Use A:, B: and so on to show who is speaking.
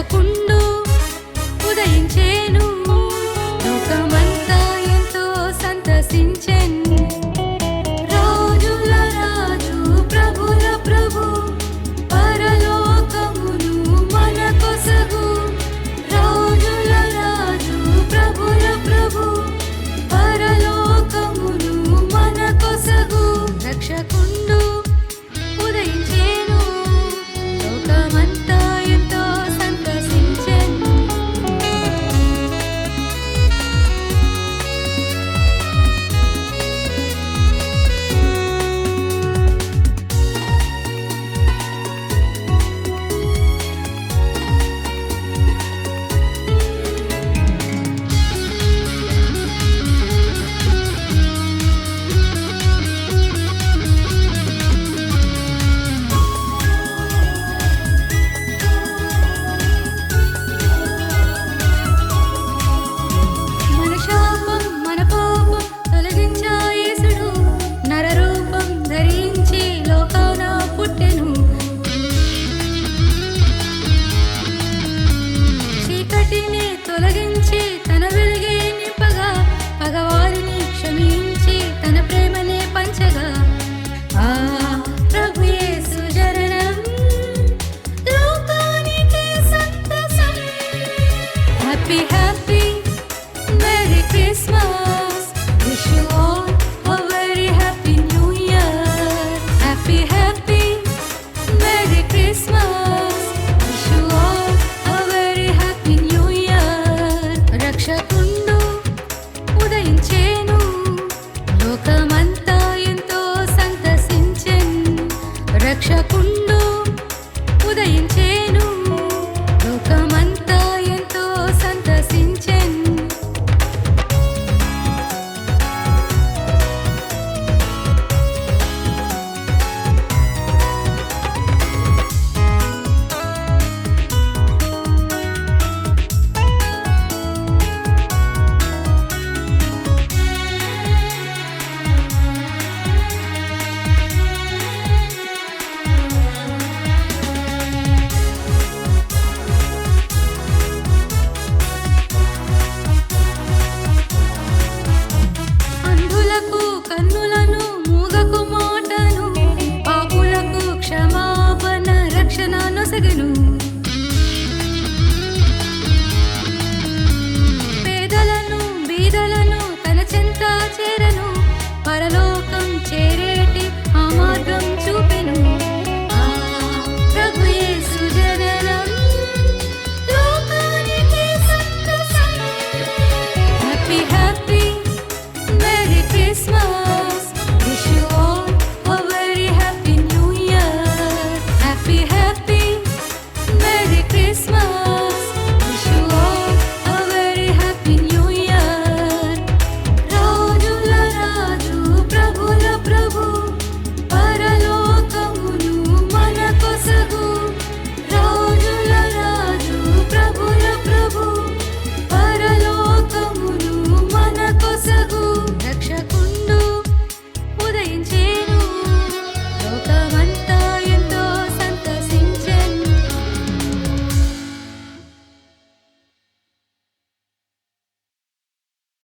A: రక్షకుండు ఉదయించేను, లోకమంతా ఎంతో సంతసించెన్. రాజుల రాజు ప్రభుల ప్రభు పరలోకమును మనకొసగు. రాజుల రాజు ప్రభుల ప్రభు పరలోకమును మనకొసగు. రక్షకుండు ఉదయించేను, లోకమంతా ఎంతో సంతసించెన్. మన శాపం మన పాపం తొలగించా యేసుడు, నరరూపం ధరించి లోకాన పుట్టెను. చీకటిని తొలగించి తన వెలుగే నింపగా, పగవారిని క్షమించి తన ప్రేమనే పంచగా. ఆ ప్రభు యేసు జననం లోకానికి సంతసం. Happy happy merry Christmas, wish you all a very happy new year. Happy happy merry Christmas, wish you all a very happy new year. రక్షకుండు ఉదయించేను, లోకమంతా ఎంతో సంతసించెన్. రక్షకుండు ఉదయించేను, లోకమంతా ఎంతో సంతసించెన్. అంధులకు కన్నులను, మూగకు మాటను, పాపులకు క్షమాపణ రక్షణ నొసగెను. పేదలను బీదలను తన చెంత చేరను, పరలోకం చేరే